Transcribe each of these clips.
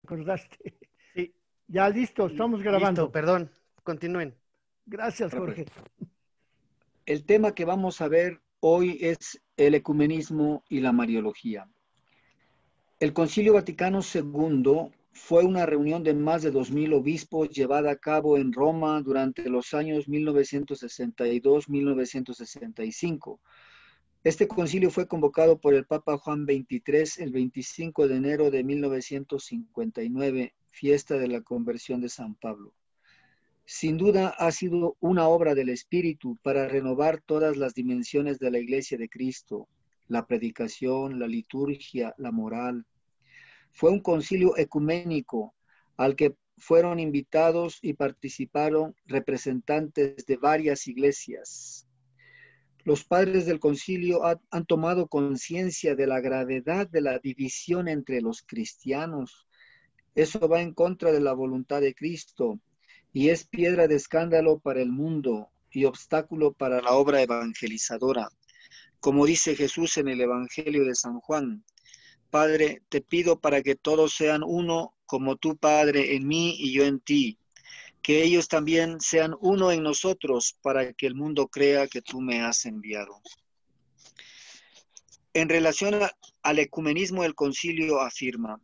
acordaste. Sí, Ya listo, estamos grabando. listo, perdón. Continúen. Gracias, Bueno, Jorge. el tema que vamos a ver hoy es el ecumenismo y la mariología. El Concilio Vaticano II fue una reunión de más de 2000 obispos llevada a cabo en Roma durante los años 1962-1965. Este concilio fue convocado por el Papa Juan XXIII el 25 de enero de 1959, fiesta de la conversión de San Pablo. Sin duda ha sido una obra del Espíritu para renovar todas las dimensiones de la Iglesia de Cristo, la predicación, la liturgia, la moral. Fue un concilio ecuménico al que fueron invitados y participaron representantes de varias iglesias. Los padres del concilio han tomado conciencia de la gravedad de la división entre los cristianos. Eso va en contra de la voluntad de Cristo y es piedra de escándalo para el mundo y obstáculo para la obra evangelizadora. Como dice Jesús en el Evangelio de San Juan, Padre, te pido para que todos sean uno, como tú, Padre, en mí y yo en ti, que ellos también sean uno en nosotros, para que el mundo crea que tú me has enviado. En relación al ecumenismo, el concilio afirma: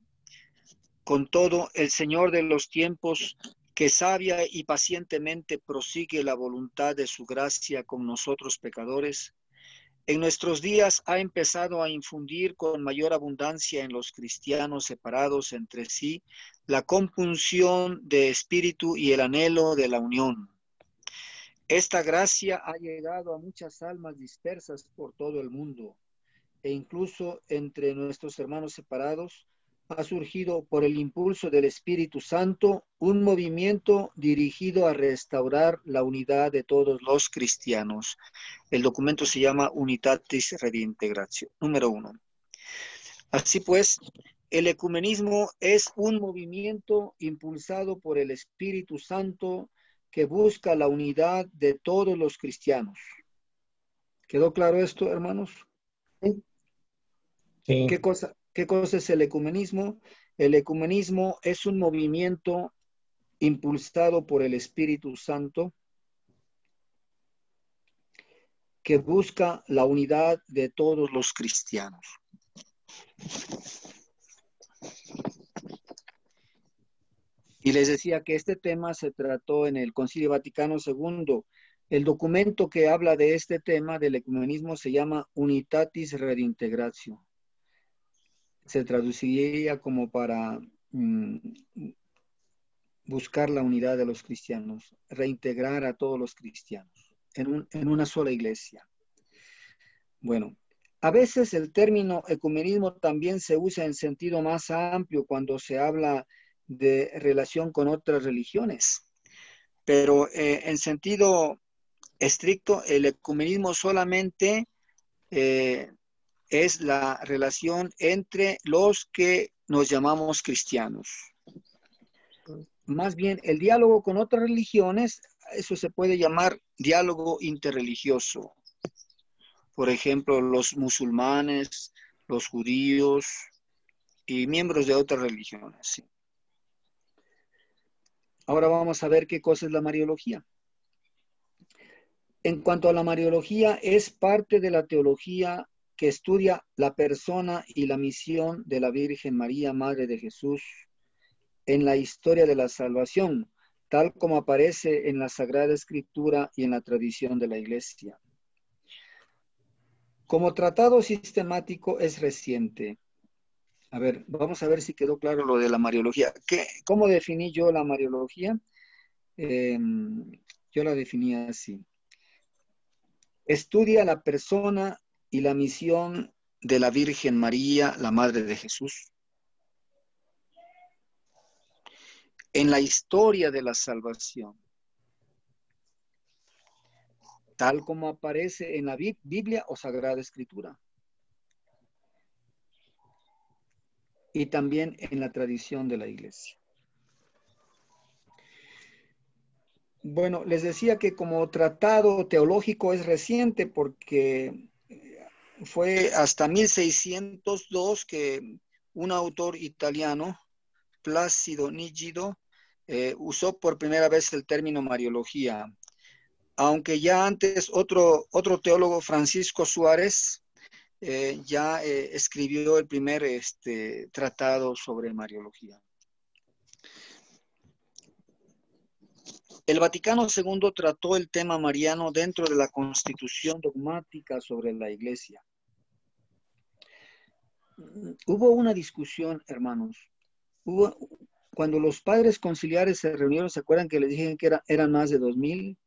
con todo, el Señor de los tiempos, que sabia y pacientemente prosigue la voluntad de su gracia con nosotros pecadores, en nuestros días ha empezado a infundir con mayor abundancia en los cristianos separados entre sí la compunción de espíritu y el anhelo de la unión. Esta gracia ha llegado a muchas almas dispersas por todo el mundo, e incluso entre nuestros hermanos separados ha surgido por el impulso del Espíritu Santo un movimiento dirigido a restaurar la unidad de todos los cristianos. El documento se llama Unitatis Redintegratio. Número 1. Así pues, el ecumenismo es un movimiento impulsado por el Espíritu Santo que busca la unidad de todos los cristianos. ¿Quedó claro esto, hermanos? Sí. ¿Qué cosa es el ecumenismo? El ecumenismo es un movimiento impulsado por el Espíritu Santo que busca la unidad de todos los cristianos. Y les decía que este tema se trató en el Concilio Vaticano II. El documento que habla de este tema del ecumenismo se llama Unitatis Redintegratio. Se traduciría como para buscar la unidad de los cristianos, reintegrar a todos los cristianos en una sola iglesia. Bueno, a veces el término ecumenismo también se usa en sentido más amplio cuando se habla de relación con otras religiones, pero en sentido estricto, el ecumenismo solamente es la relación entre los que nos llamamos cristianos. Más bien, el diálogo con otras religiones, eso se puede llamar diálogo interreligioso. Por ejemplo, los musulmanes, los judíos y miembros de otras religiones. ¿Sí? Ahora vamos a ver qué cosa es la mariología. En cuanto a la mariología, es parte de la teología que estudia la persona y la misión de la Virgen María, Madre de Jesús, en la historia de la salvación, tal como aparece en la Sagrada Escritura y en la tradición de la Iglesia. Como tratado sistemático es reciente. A ver, vamos a ver si quedó claro lo de la mariología. ¿Cómo definí yo la mariología? Yo la definí así. Estudia la persona y la misión de la Virgen María, la Madre de Jesús, en la historia de la salvación, tal como aparece en la Biblia o Sagrada Escritura, y también en la tradición de la Iglesia. Bueno, les decía que como tratado teológico es reciente porque fue hasta 1602 que un autor italiano, Plácido Nígido usó por primera vez el término Mariología, aunque ya antes otro teólogo, Francisco Suárez, ya escribió el primer tratado sobre Mariología. El Vaticano II trató el tema mariano dentro de la Constitución dogmática sobre la Iglesia. Hubo una discusión, hermanos. Cuando los padres conciliares se reunieron, ¿se acuerdan que les dije que eran más de 2000?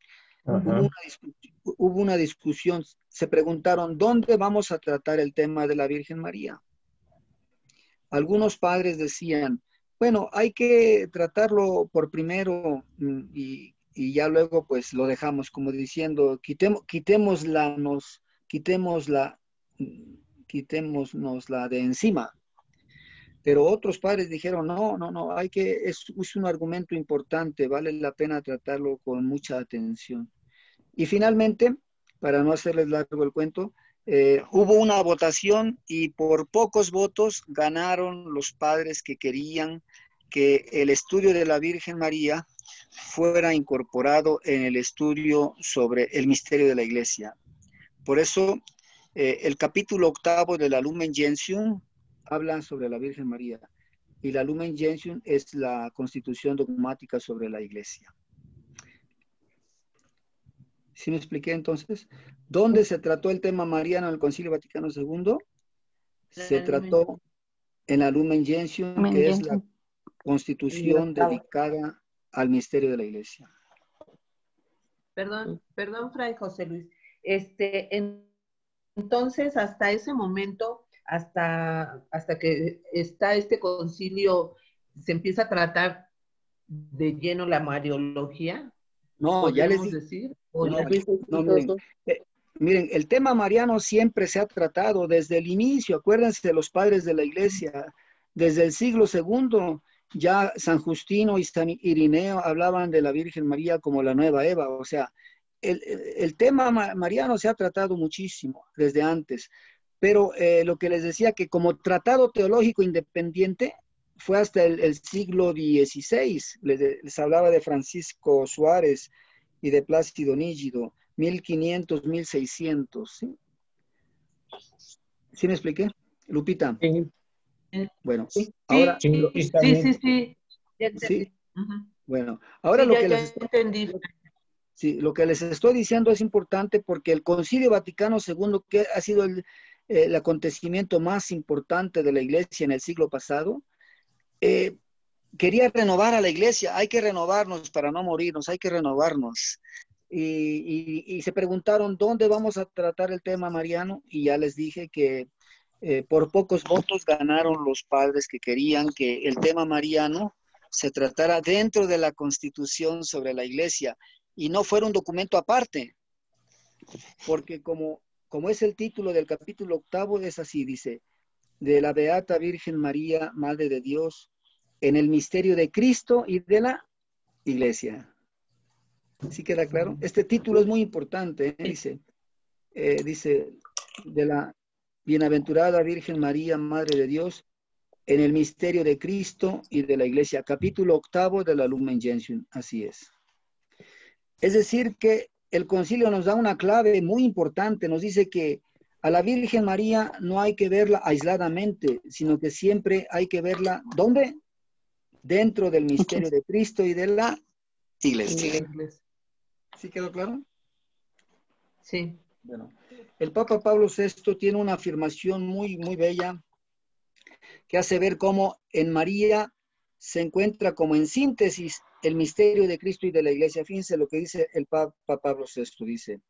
Hubo una discusión. Se preguntaron, ¿dónde vamos a tratar el tema de la Virgen María? Algunos padres decían, bueno, hay que tratarlo por primero y ya luego pues lo dejamos, como diciendo, quitémosnos la de encima. Pero otros padres dijeron, no, es un argumento importante, vale la pena tratarlo con mucha atención. Y finalmente, para no hacerles largo el cuento, hubo una votación y por pocos votos ganaron los padres que querían que el estudio de la Virgen María fuera incorporado en el estudio sobre el misterio de la Iglesia. Por eso, el capítulo 8 de la Lumen Gentium habla sobre la Virgen María y la Lumen Gentium es la constitución dogmática sobre la Iglesia. ¿Sí me expliqué entonces? ¿Dónde se trató el tema mariano en el Concilio Vaticano II? Se trató en la Lumen Gentium, que es la constitución dedicada al misterio de la Iglesia. Perdón, Fray José Luis. Entonces, hasta ese momento, hasta que está este concilio, se empieza a tratar de lleno la Mariología. No, ya les dije. Decir, miren, el tema mariano siempre se ha tratado desde el inicio. Acuérdense de los padres de la Iglesia, desde el siglo II. Ya San Justino y San Irineo hablaban de la Virgen María como la nueva Eva. O sea, el tema mariano se ha tratado muchísimo desde antes. Pero lo que les decía, que como tratado teológico independiente, fue hasta el siglo XVI. Les hablaba de Francisco Suárez y de Plácido Nígido, 1500, 1600. ¿Sí? ¿Sí me expliqué, Lupita? Sí. Bueno, sí, ahora... Sí. Sí. Bueno, ahora sí, lo que les estoy diciendo es importante porque el Concilio Vaticano II, que ha sido el acontecimiento más importante de la Iglesia en el siglo pasado, quería renovar a la Iglesia. Hay que renovarnos para no morirnos, hay que renovarnos. Y se preguntaron, ¿dónde vamos a tratar el tema mariano? Y ya les dije que por pocos votos ganaron los padres que querían que el tema mariano se tratara dentro de la Constitución sobre la Iglesia y no fuera un documento aparte. Porque como es el título del capítulo 8, es así, dice, de la Beata Virgen María, Madre de Dios, en el misterio de Cristo y de la Iglesia. ¿Sí queda claro? Este título es muy importante, dice, de la Bienaventurada Virgen María, Madre de Dios, en el misterio de Cristo y de la Iglesia, capítulo 8 de la Lumen Gentium, así es. Es decir, que el concilio nos da una clave muy importante, nos dice que a la Virgen María no hay que verla aisladamente, sino que siempre hay que verla, ¿dónde? Dentro del misterio de Cristo y de la Iglesia. ¿Sí quedó claro? Sí. Bueno, el Papa Pablo VI tiene una afirmación muy, muy bella que hace ver cómo en María se encuentra como en síntesis el misterio de Cristo y de la Iglesia. Fíjense lo que dice el Papa Pablo VI, dice,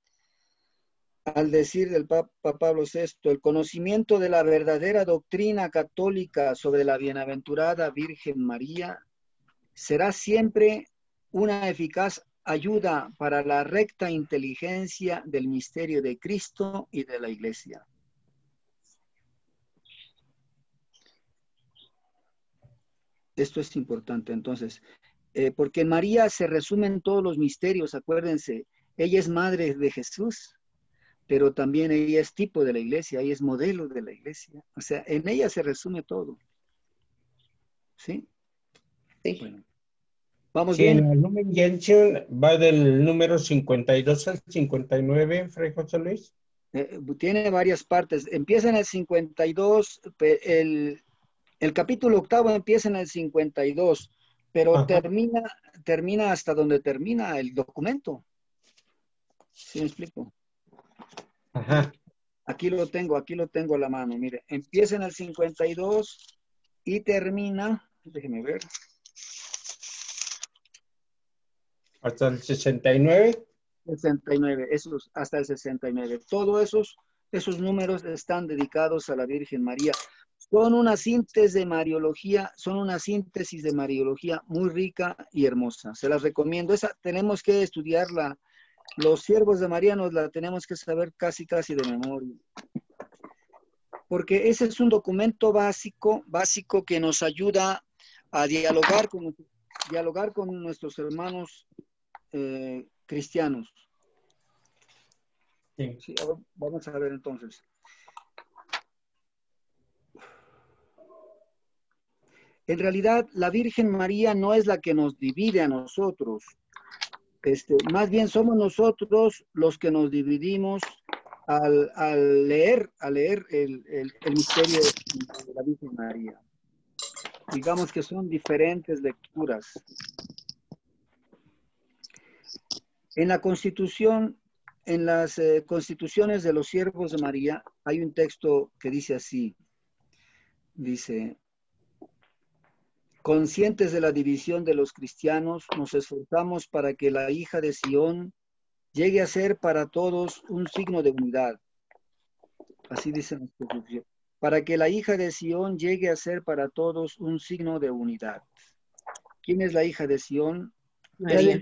al decir del Papa Pablo VI, el conocimiento de la verdadera doctrina católica sobre la bienaventurada Virgen María será siempre una eficaz ayuda para la recta inteligencia del misterio de Cristo y de la Iglesia. Esto es importante, entonces, porque en María se resumen todos los misterios, acuérdense, ella es madre de Jesús, pero también ella es tipo de la Iglesia, ella es modelo de la Iglesia, o sea, en ella se resume todo, ¿sí? Sí. Bueno, vamos Sí, en bien. la Lumen Gentium va del número 52 al 59, Fray José Luis. Tiene varias partes. Empieza en el 52, el capítulo octavo empieza en el 52, pero Ajá. termina hasta donde termina el documento. ¿Sí me explico? Ajá. Aquí lo tengo a la mano. Mire, empieza en el 52 y termina, déjeme ver. Hasta el 69. 69, esos, hasta el 69. Todos esos números están dedicados a la Virgen María. Son una síntesis de Mariología, muy rica y hermosa. Se las recomiendo. Esa tenemos que estudiarla. Los siervos de María nos la tenemos que saber casi de memoria. Porque ese es un documento básico que nos ayuda a dialogar con nuestros hermanos cristianos. Sí. Sí, vamos a ver entonces. En realidad, la Virgen María no es la que nos divide a nosotros. Más bien somos nosotros los que nos dividimos al leer el misterio de la Virgen María. Digamos que son diferentes lecturas. En la Constitución, en las constituciones de los siervos de María, hay un texto que dice así. Dice: conscientes de la división de los cristianos, nos esforzamos para que la hija de Sión llegue a ser para todos un signo de unidad. Así dice la Constitución. Para que la hija de Sión llegue a ser para todos un signo de unidad. ¿Quién es la hija de Sión? María.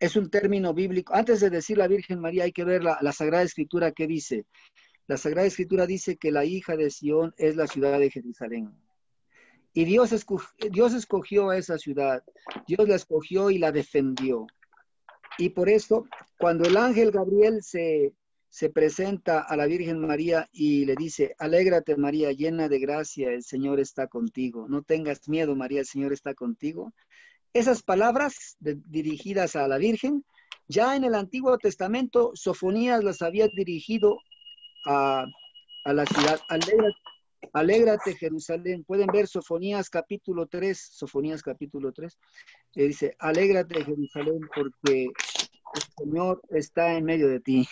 Es un término bíblico. Antes de decir la Virgen María, hay que ver la Sagrada Escritura que dice. La Sagrada Escritura dice que la hija de Sión es la ciudad de Jerusalén. Y Dios escogió a esa ciudad. Dios la escogió y la defendió. Y por eso, cuando el ángel Gabriel se presenta a la Virgen María y le dice: alégrate María, llena de gracia, el Señor está contigo. No tengas miedo María, el Señor está contigo. Esas palabras dirigidas a la Virgen, ya en el Antiguo Testamento, Sofonías las había dirigido a la ciudad. Alégrate Jerusalén. Pueden ver Sofonías capítulo 3, dice: alégrate Jerusalén porque el Señor está en medio de ti.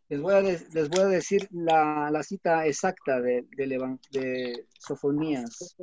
Les voy a decir la cita exacta de Sofonías.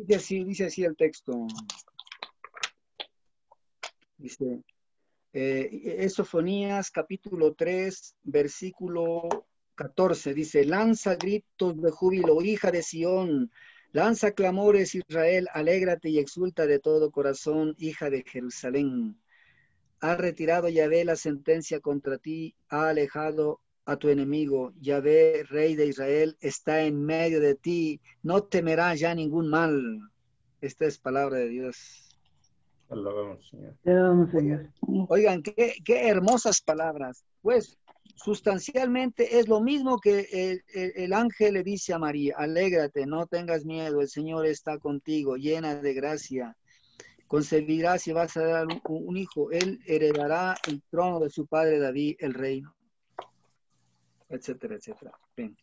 Dice así el texto. Dice, es Sofonías capítulo 3, versículo 14. Dice: lanza gritos de júbilo, hija de Sión. Lanza clamores, Israel. Alégrate y exulta de todo corazón, hija de Jerusalén. Ha retirado Yahvé la sentencia contra ti, ha alejado a tu enemigo. Yahvé, Rey de Israel, está en medio de ti. No temerás ya ningún mal. Esta es palabra de Dios. Alabamos, Señor. Señor. Oigan, qué hermosas palabras. Pues sustancialmente es lo mismo que el ángel le dice a María: alégrate, no tengas miedo, el Señor está contigo, llena de gracia. Concebirás y vas a dar un hijo. Él heredará el trono de su padre David, el reino, etcétera, etcétera. Bien.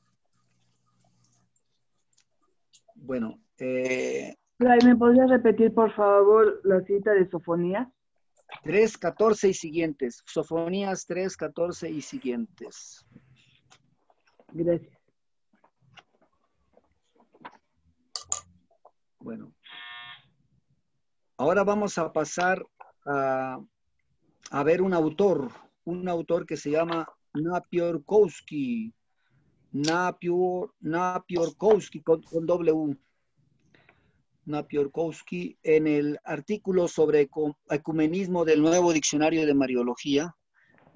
Bueno. ¿Me podría repetir, por favor, la cita de Sofonías? 3:14 y siguientes. Sofonías 3:14 y siguientes. Gracias. Bueno. Ahora vamos a pasar a ver un autor que se llama Napiórkowski. Napiórkowski con W. Napiórkowski, en el artículo sobre ecumenismo del Nuevo Diccionario de Mariología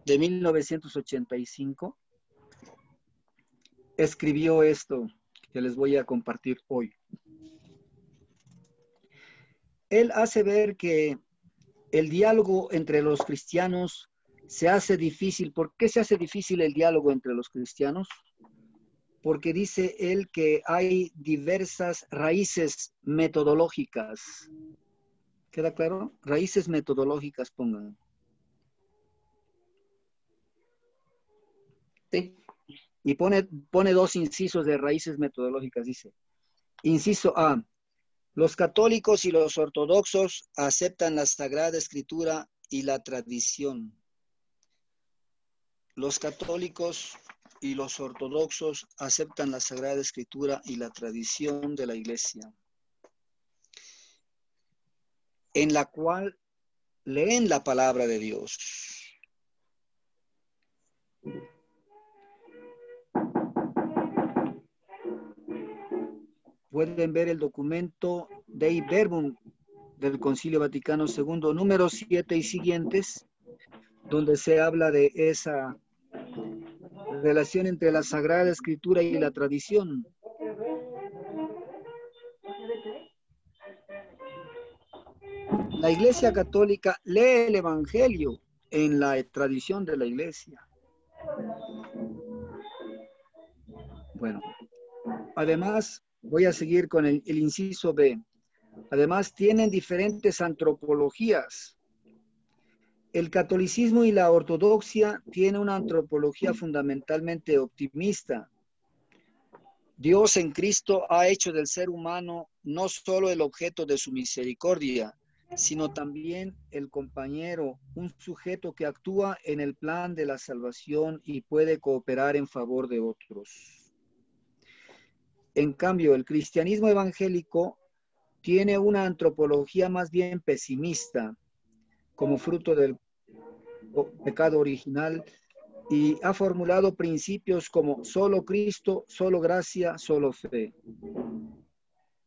de 1985, escribió esto que les voy a compartir hoy. Él hace ver que el diálogo entre los cristianos se hace difícil. ¿Por qué se hace difícil el diálogo entre los cristianos? Porque dice él que hay diversas raíces metodológicas. ¿Queda claro? Raíces metodológicas, pongan. Sí. Y pone dos incisos de raíces metodológicas, dice. Inciso A. Los católicos y los ortodoxos aceptan la Sagrada Escritura y la tradición. Los católicos y los ortodoxos aceptan la Sagrada Escritura y la tradición de la Iglesia, en la cual leen la palabra de Dios. Pueden ver el documento Dei Verbum del Concilio Vaticano II, número 7 y siguientes, donde se habla de esa relación entre la Sagrada Escritura y la tradición. La Iglesia Católica lee el Evangelio en la tradición de la Iglesia. Bueno, además, voy a seguir con el inciso B. Además, tienen diferentes antropologías. El catolicismo y la ortodoxia tienen una antropología fundamentalmente optimista. Dios en Cristo ha hecho del ser humano no solo el objeto de su misericordia, sino también el compañero, un sujeto que actúa en el plan de la salvación y puede cooperar en favor de otros. En cambio, el cristianismo evangélico tiene una antropología más bien pesimista, como fruto del pecado original, y ha formulado principios como solo Cristo, solo gracia, solo fe.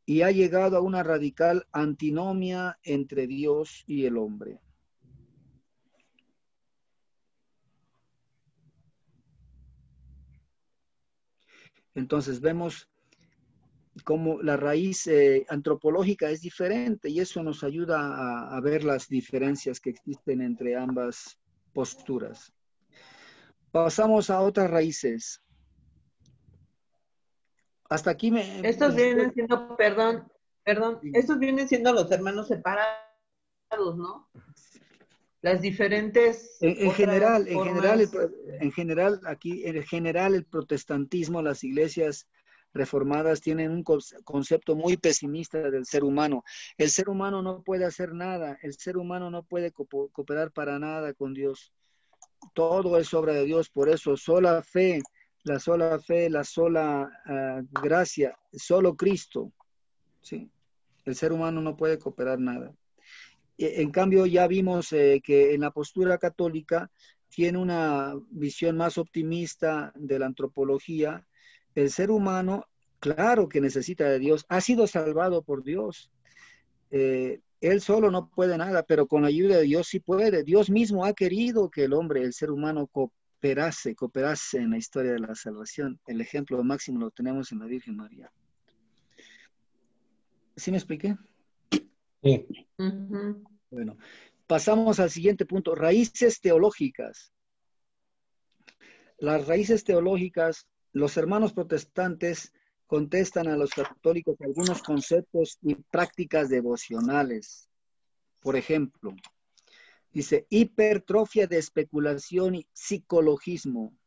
Y ha llegado a una radical antinomia entre Dios y el hombre. Entonces vemos cómo la raíz antropológica es diferente y eso nos ayuda a ver las diferencias que existen entre ambas posturas. Pasamos a otras raíces. Hasta aquí Estos vienen siendo, perdón, estos vienen siendo los hermanos separados, ¿no? Las diferentes en general, el protestantismo, las iglesias reformadas tienen un concepto muy pesimista del ser humano. El ser humano no puede hacer nada, el ser humano no puede cooperar para nada con Dios. Todo es obra de Dios, por eso sola fe, la sola gracia, solo Cristo. ¿Sí? El ser humano no puede cooperar nada. En cambio, ya vimos que en la postura católica tiene una visión más optimista de la antropología. El ser humano, claro que necesita de Dios, ha sido salvado por Dios. Él solo no puede nada, pero con la ayuda de Dios sí puede. Dios mismo ha querido que el hombre, el ser humano, cooperase en la historia de la salvación. El ejemplo máximo lo tenemos en la Virgen María. ¿Sí me expliqué? Sí. Bueno, pasamos al siguiente punto, raíces teológicas. Las raíces teológicas, los hermanos protestantes contestan a los católicos algunos conceptos y prácticas devocionales. Por ejemplo, dice hipertrofia de especulación y psicologismo,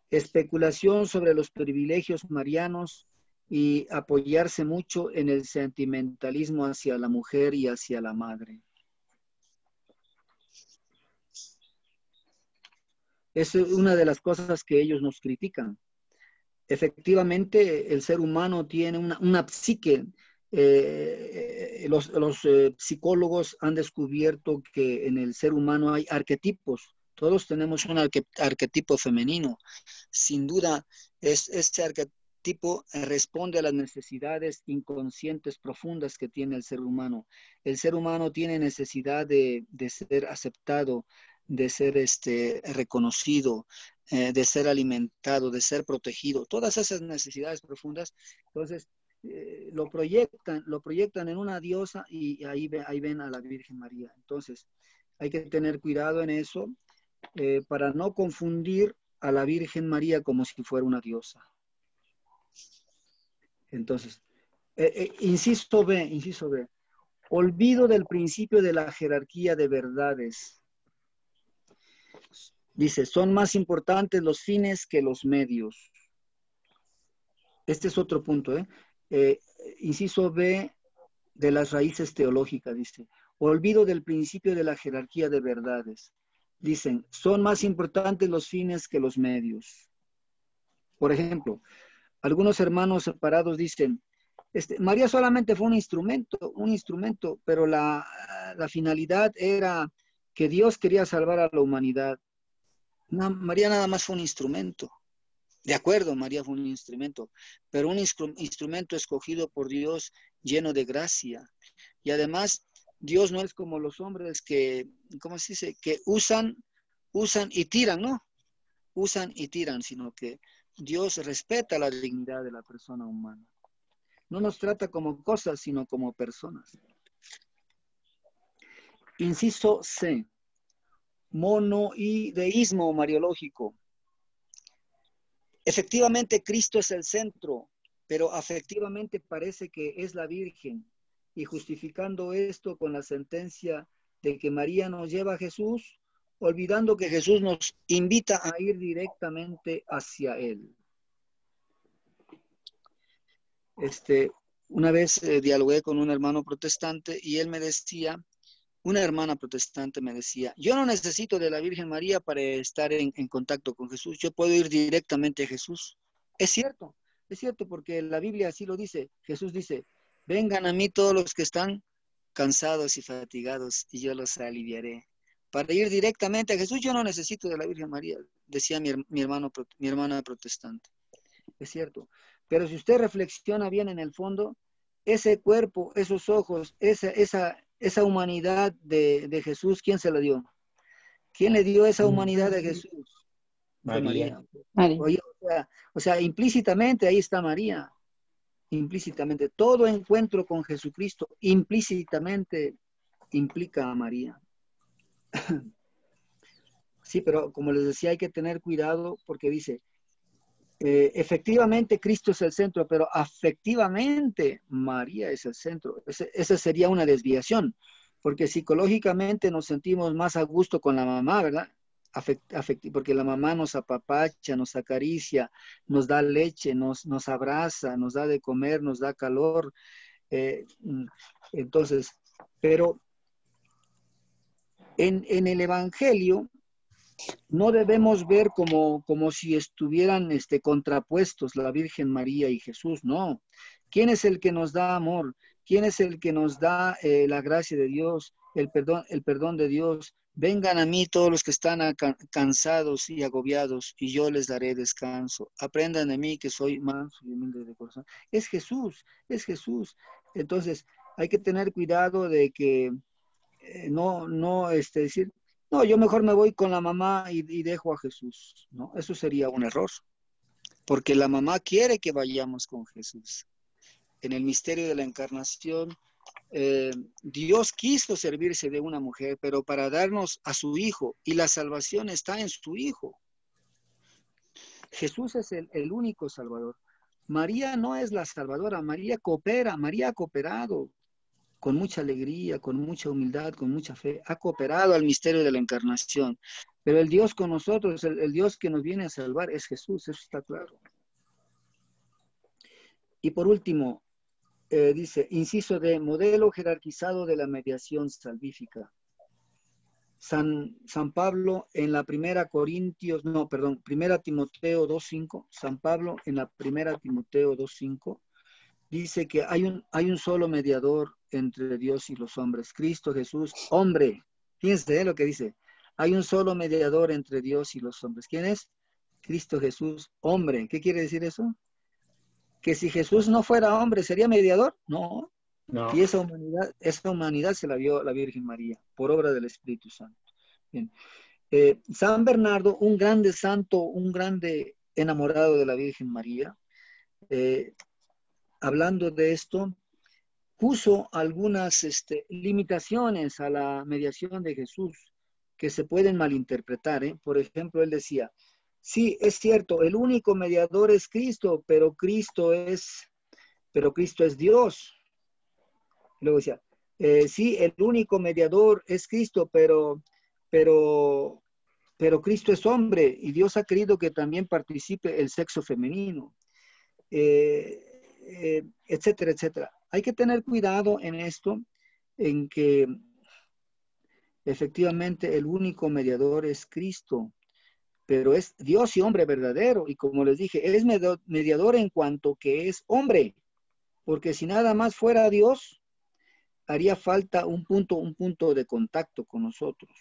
especulación sobre los privilegios marianos y apoyarse mucho en el sentimentalismo hacia la mujer y hacia la madre. Es una de las cosas que ellos nos critican. Efectivamente, el ser humano tiene una psique. Los psicólogos han descubierto que en el ser humano hay arquetipos. Todos tenemos un arquetipo femenino. Sin duda, este tipo responde a las necesidades inconscientes profundas que tiene el ser humano. El ser humano tiene necesidad de ser aceptado, de ser reconocido, de ser alimentado, de ser protegido. Todas esas necesidades profundas, entonces, lo proyectan en una diosa y ahí ven a la Virgen María. Entonces, hay que tener cuidado en eso para no confundir a la Virgen María como si fuera una diosa. Entonces, inciso B, olvido del principio de la jerarquía de verdades. Dice, son más importantes los fines que los medios. Este es otro punto, inciso B de las raíces teológicas, dice, olvido del principio de la jerarquía de verdades. Dicen, son más importantes los fines que los medios. Por ejemplo, algunos hermanos separados dicen, María solamente fue un instrumento, pero la finalidad era que Dios quería salvar a la humanidad. No, María nada más fue un instrumento. De acuerdo, María fue un instrumento, pero un instrumento escogido por Dios lleno de gracia. Y además, Dios no es como los hombres que, ¿cómo se dice? Que usan y tiran, ¿no? Usan y tiran, sino que Dios respeta la dignidad de la persona humana. No nos trata como cosas, sino como personas. Inciso C. Monoideísmo mariológico. Efectivamente, Cristo es el centro, pero afectivamente parece que es la Virgen. Y justificando esto con la sentencia de que María nos lleva a Jesús, olvidando que Jesús nos invita a ir directamente hacia Él. Una vez dialogué con un hermano protestante y él me decía, una hermana protestante me decía, yo no necesito de la Virgen María para estar en contacto con Jesús, yo puedo ir directamente a Jesús. Es cierto porque la Biblia así lo dice. Jesús dice, vengan a mí todos los que están cansados y fatigados y yo los aliviaré. Para ir directamente a Jesús yo no necesito de la Virgen María, decía mi hermana protestante. Es cierto. Pero si usted reflexiona bien en el fondo, ese cuerpo, esos ojos, esa humanidad de Jesús, ¿quién se la dio? ¿Quién le dio esa humanidad de Jesús? María. Oye, o sea, implícitamente ahí está María. Implícitamente. Todo encuentro con Jesucristo implícitamente implica a María. Sí, pero como les decía, hay que tener cuidado porque dice, efectivamente Cristo es el centro, pero afectivamente María es el centro. Esa sería una desviación, porque psicológicamente nos sentimos más a gusto con la mamá, ¿verdad? Porque la mamá nos apapacha, nos acaricia, nos da leche, nos abraza, nos da de comer, nos da calor. Entonces, pero en el Evangelio no debemos ver como si estuvieran contrapuestos la Virgen María y Jesús, no. ¿Quién es el que nos da amor? ¿Quién es el que nos da la gracia de Dios, el perdón de Dios? Vengan a mí todos los que están cansados y agobiados, y yo les daré descanso. Aprendan de mí que soy manso y humilde de corazón. Es Jesús, es Jesús. Entonces, hay que tener cuidado de que decir, no, yo mejor me voy con la mamá y dejo a Jesús, ¿no? Eso sería un error, porque la mamá quiere que vayamos con Jesús. En el misterio de la encarnación, Dios quiso servirse de una mujer, pero para darnos a su Hijo, y la salvación está en su Hijo. Jesús es el único Salvador. María no es la Salvadora, María coopera, María ha cooperado con mucha alegría, con mucha humildad, con mucha fe, ha cooperado al misterio de la encarnación. Pero el Dios con nosotros, el Dios que nos viene a salvar es Jesús, eso está claro. Y por último, dice, inciso de modelo jerarquizado de la mediación salvífica. San Pablo en la primera Timoteo 2.5, San Pablo en la primera Timoteo 2.5, dice que hay un solo mediador entre Dios y los hombres, Cristo Jesús, hombre. Fíjense lo que dice. Hay un solo mediador entre Dios y los hombres. ¿Quién es? Cristo Jesús, hombre. ¿Qué quiere decir eso? que si Jesús no fuera hombre, ¿sería mediador? No. No. Y esa humanidad se la dio la Virgen María, por obra del Espíritu Santo. Bien. San Bernardo, un grande santo, un grande enamorado de la Virgen María, hablando de esto, puso algunas limitaciones a la mediación de Jesús que se pueden malinterpretar. Por ejemplo, él decía, sí, es cierto, el único mediador es Cristo, pero Cristo es Dios. Luego decía, sí, el único mediador es Cristo, pero Cristo es hombre y Dios ha querido que también participe el sexo femenino, etcétera, etcétera. Hay que tener cuidado en esto, en que efectivamente el único mediador es Cristo, pero es Dios y hombre verdadero. Y como les dije, es mediador en cuanto que es hombre, porque si nada más fuera Dios, haría falta un punto de contacto con nosotros.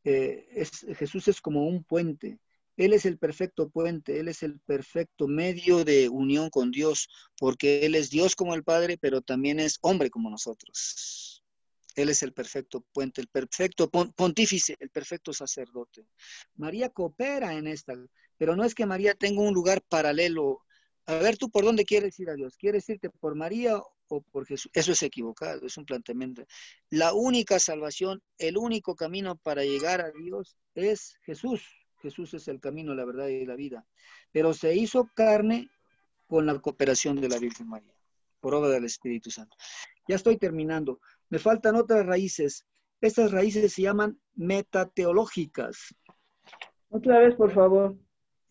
Jesús es como un puente. Él es el perfecto puente, Él es el perfecto medio de unión con Dios, porque Él es Dios como el Padre, pero también es hombre como nosotros. Él es el perfecto puente, el perfecto pontífice, el perfecto sacerdote. María coopera en esta, pero no es que María tenga un lugar paralelo. A ver, ¿tú por dónde quieres ir a Dios? ¿Quieres irte por María o por Jesús? Eso es equivocado, es un planteamiento. La única salvación, el único camino para llegar a Dios es Jesús. Jesús es el camino, la verdad y la vida. Pero se hizo carne con la cooperación de la Virgen María, por obra del Espíritu Santo. Ya estoy terminando. Me faltan otras raíces. Estas raíces se llaman metateológicas. Otra vez, por favor.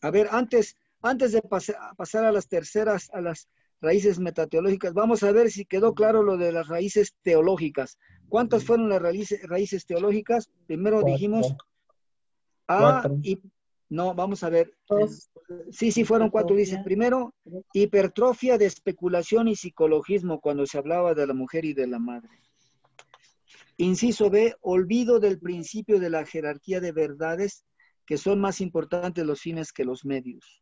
A ver, antes de pasar a las terceras, a las raíces metateológicas, vamos a ver si quedó claro lo de las raíces teológicas. ¿Cuántas fueron las raíces teológicas? Primero dijimos no, vamos a ver. Sí, fueron 4, dice. Primero, hipertrofia de especulación y psicologismo cuando se hablaba de la mujer y de la madre. Inciso B, olvido del principio de la jerarquía de verdades que son más importantes los fines que los medios.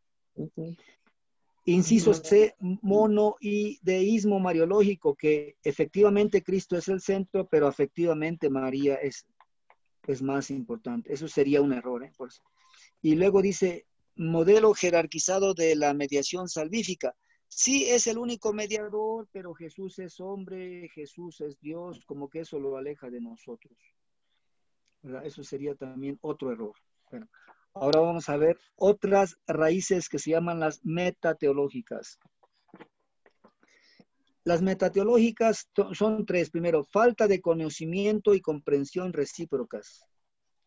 Inciso C, monoideísmo mariológico, que efectivamente Cristo es el centro, pero efectivamente María es más importante. Eso sería un error, por eso. Y luego dice, modelo jerarquizado de la mediación salvífica. Sí, es el único mediador, pero Jesús es hombre, Jesús es Dios, como que eso lo aleja de nosotros. ¿Verdad? Eso sería también otro error. Bueno, ahora vamos a ver otras raíces que se llaman las metateológicas. Las metateológicas son 3. Primero, falta de conocimiento y comprensión recíprocas.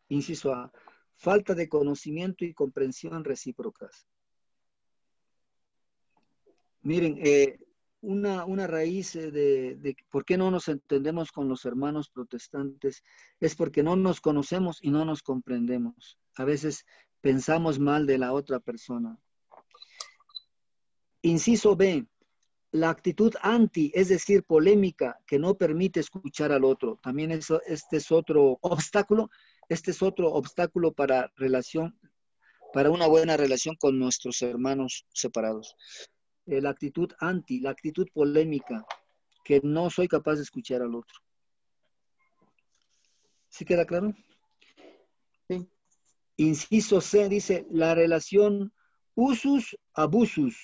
Inciso A, falta de conocimiento y comprensión recíprocas. Miren, una raíz de por qué no nos entendemos con los hermanos protestantes es porque no nos conocemos y no nos comprendemos. A veces pensamos mal de la otra persona. Inciso B, la actitud anti, es decir, polémica, que no permite escuchar al otro. También este es otro obstáculo. Este es otro obstáculo para una buena relación con nuestros hermanos separados. La actitud anti, la actitud polémica, que no soy capaz de escuchar al otro. ¿Sí queda claro? Sí. Inciso C dice, la relación usus-abusus.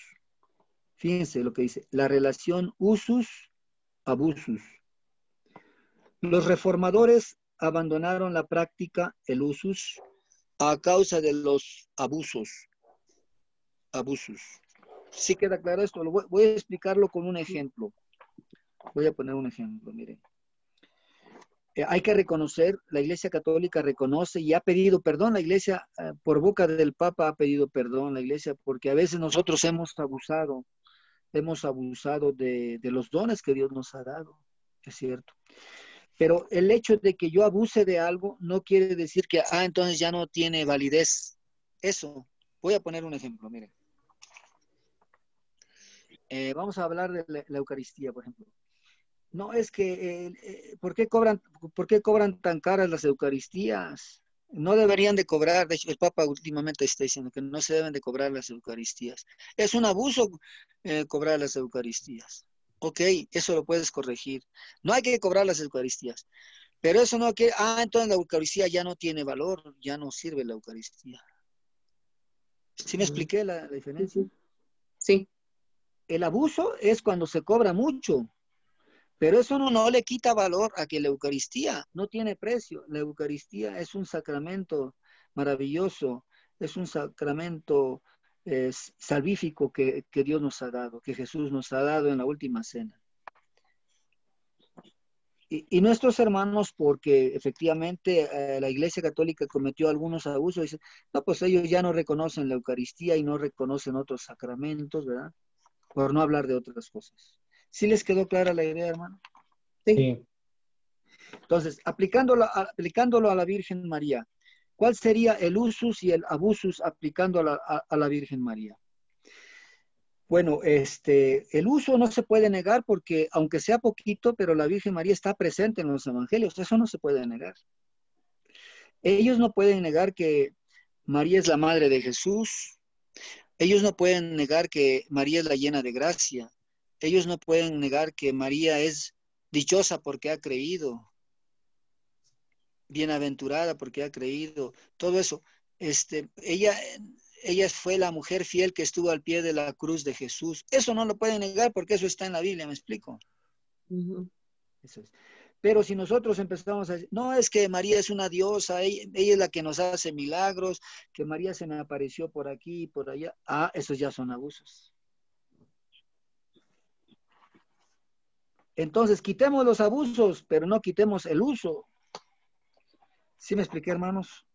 Fíjense lo que dice, la relación usus-abusus. Los reformadores abandonaron la práctica, el usus, a causa de los abusos. ¿Sí queda claro esto? Voy a explicarlo con un ejemplo. Voy a poner un ejemplo, miren. Hay que reconocer, la Iglesia Católica reconoce y ha pedido perdón. La Iglesia, por boca del Papa, ha pedido perdón la Iglesia, porque a veces nosotros hemos abusado de los dones que Dios nos ha dado, es cierto. Pero el hecho de que yo abuse de algo no quiere decir que, entonces ya no tiene validez. Eso. Voy a poner un ejemplo, miren. Vamos a hablar de la Eucaristía, por ejemplo. No, es que, ¿por qué cobran tan caras las Eucaristías? No deberían de cobrar, de hecho el Papa últimamente está diciendo que no se deben de cobrar las Eucaristías. Es un abuso cobrar las Eucaristías. Ok, eso lo puedes corregir. No hay que cobrar las Eucaristías. Pero eso no quiere, entonces la Eucaristía ya no tiene valor, ya no sirve la Eucaristía. ¿Sí me expliqué la diferencia? Sí. El abuso es cuando se cobra mucho, pero eso no le quita valor a que la Eucaristía no tiene precio. La Eucaristía es un sacramento maravilloso, es un sacramento salvífico que Dios nos ha dado, que Jesús nos ha dado en la última cena. Y nuestros hermanos, porque efectivamente la Iglesia Católica cometió algunos abusos, dicen, no, pues ellos ya no reconocen la Eucaristía y no reconocen otros sacramentos, ¿verdad? Por no hablar de otras cosas. ¿Sí les quedó clara la idea, hermano? Sí. Entonces, aplicándolo a la Virgen María, ¿cuál sería el usus y el abusus aplicando a la Virgen María? Bueno, el uso no se puede negar porque, aunque sea poquito, pero la Virgen María está presente en los evangelios, eso no se puede negar. Ellos no pueden negar que María es la madre de Jesús, ellos no pueden negar que María es la llena de gracia, ellos no pueden negar que María es dichosa porque ha creído, bienaventurada porque ha creído, todo eso. Ella fue la mujer fiel que estuvo al pie de la cruz de Jesús. Eso no lo pueden negar porque eso está en la Biblia, ¿me explico? Eso es. Pero si nosotros empezamos a decir, no, es que María es una diosa, ella es la que nos hace milagros, que María se me apareció por aquí y por allá, esos ya son abusos. Entonces, quitemos los abusos, pero no quitemos el uso. ¿Sí me expliqué, hermanos?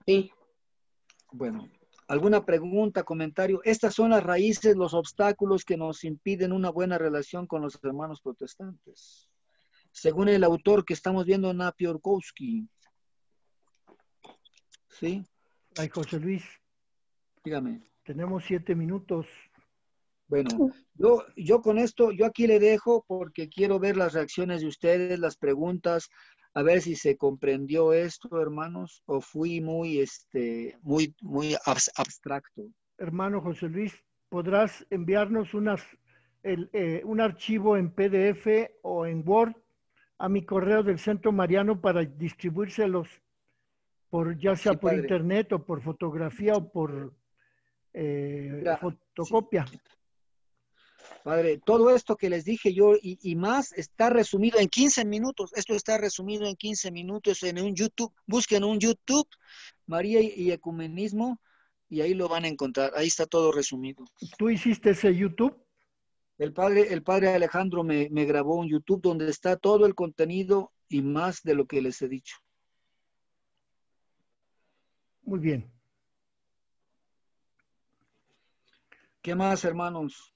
Sí. Bueno, ¿alguna pregunta, comentario? Estas son las raíces, los obstáculos que nos impiden una buena relación con los hermanos protestantes. Según el autor que estamos viendo, Napiorkowski. ¿Sí? Ay, José Luis, Dígame. tenemos 7 minutos. Bueno, yo con esto, yo aquí le dejo porque quiero ver las reacciones de ustedes, las preguntas, a ver si se comprendió esto, hermanos, o fui muy abstracto. Hermano José Luis, ¿podrás enviarnos un archivo en PDF o en Word a mi correo del Centro Mariano para distribuírselos ya sea Sí, por padre. internet o por fotografía o por fotocopia? Sí. Padre, todo esto que les dije yo y más está resumido en 15 minutos. Esto está resumido en 15 minutos en un YouTube. Busquen un YouTube, María y Ecumenismo, y ahí lo van a encontrar. Ahí está todo resumido. ¿Tú hiciste ese YouTube? El padre Alejandro me grabó un YouTube donde está todo el contenido y más de lo que les he dicho. Muy bien. ¿Qué más, hermanos?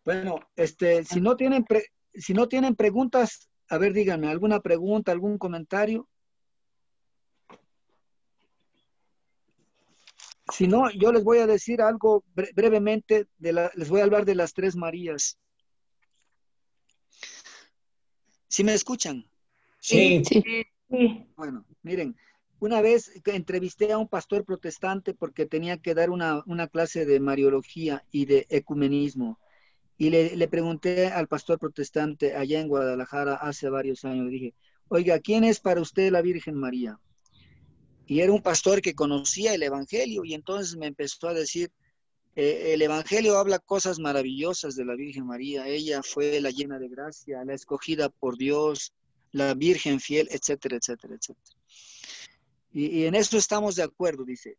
Bueno, si no tienen preguntas, a ver, díganme, ¿alguna pregunta, algún comentario? Si no, yo les voy a decir algo brevemente, les voy a hablar de las tres Marías. ¿Sí me escuchan? Sí. Sí. Bueno, miren, una vez entrevisté a un pastor protestante porque tenía que dar una clase de Mariología y de ecumenismo. Y le pregunté al pastor protestante allá en Guadalajara hace varios años, le dije, oiga, ¿quién es para usted la Virgen María? Y era un pastor que conocía el Evangelio y entonces me empezó a decir, el Evangelio habla cosas maravillosas de la Virgen María. Ella fue la llena de gracia, la escogida por Dios, la Virgen fiel, etcétera, etcétera, etcétera. Y en eso estamos de acuerdo, dice.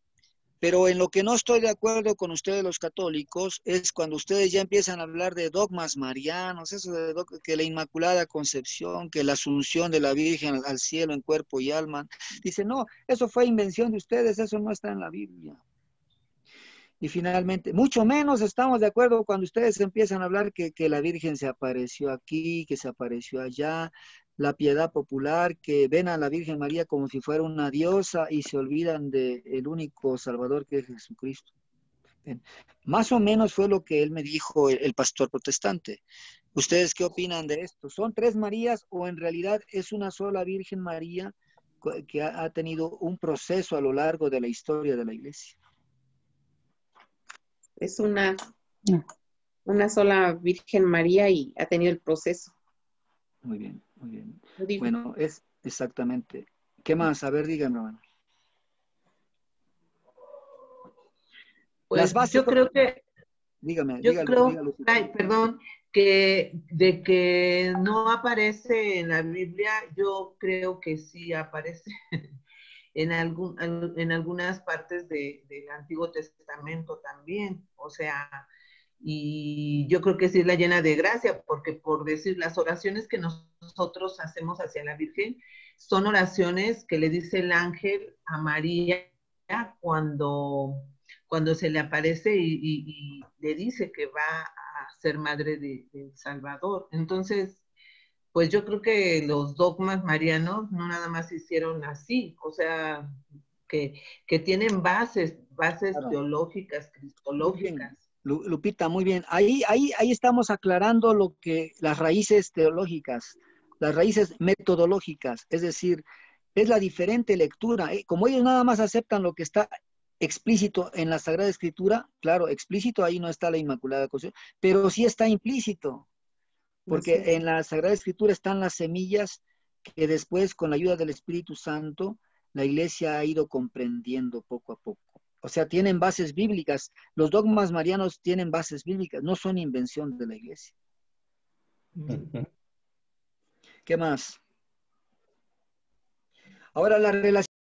Pero en lo que no estoy de acuerdo con ustedes los católicos es cuando ustedes ya empiezan a hablar de dogmas marianos, eso de que la Inmaculada Concepción, que la asunción de la Virgen al cielo en cuerpo y alma. Dice, no, eso fue invención de ustedes, eso no está en la Biblia. Y finalmente, mucho menos estamos de acuerdo cuando ustedes empiezan a hablar que la Virgen se apareció aquí, que se apareció allá, la piedad popular, que ven a la Virgen María como si fuera una diosa y se olvidan del único Salvador que es Jesucristo. Bien. Más o menos fue lo que él me dijo, el pastor protestante. ¿Ustedes qué opinan de esto? ¿Son 3 Marías o en realidad es una sola Virgen María que ha tenido un proceso a lo largo de la historia de la iglesia? Es una sola Virgen María y ha tenido el proceso. Muy bien, muy bien. Digo, Bueno, es exactamente. ¿Qué más? A ver, díganme, hermano. Pues Las bases, yo creo que, dígame, yo creo, dígalo. ay, perdón, que de que no aparece en la Biblia, yo creo que sí aparece en algunas partes del Antiguo Testamento también. O sea, y yo creo que sí es la llena de gracia, porque por decir, las oraciones que nosotros hacemos hacia la Virgen son oraciones que le dice el ángel a María cuando se le aparece y le dice que va a ser madre del Salvador. Entonces, pues yo creo que los dogmas marianos no nada más se hicieron así, o sea, que tienen bases Claro. teológicas, Muy bien, cristológicas. Lupita, muy bien. Ahí estamos aclarando las raíces teológicas, las raíces metodológicas, es decir, es la diferente lectura. Como ellos nada más aceptan lo que está explícito en la Sagrada Escritura, claro, explícito ahí no está la Inmaculada Concepción, pero sí está implícito, porque en la Sagrada Escritura están las semillas que después, con la ayuda del Espíritu Santo, la Iglesia ha ido comprendiendo poco a poco. O sea, tienen bases bíblicas. Los dogmas marianos tienen bases bíblicas, no son invención de la Iglesia. ¿Qué más? Ahora, la relación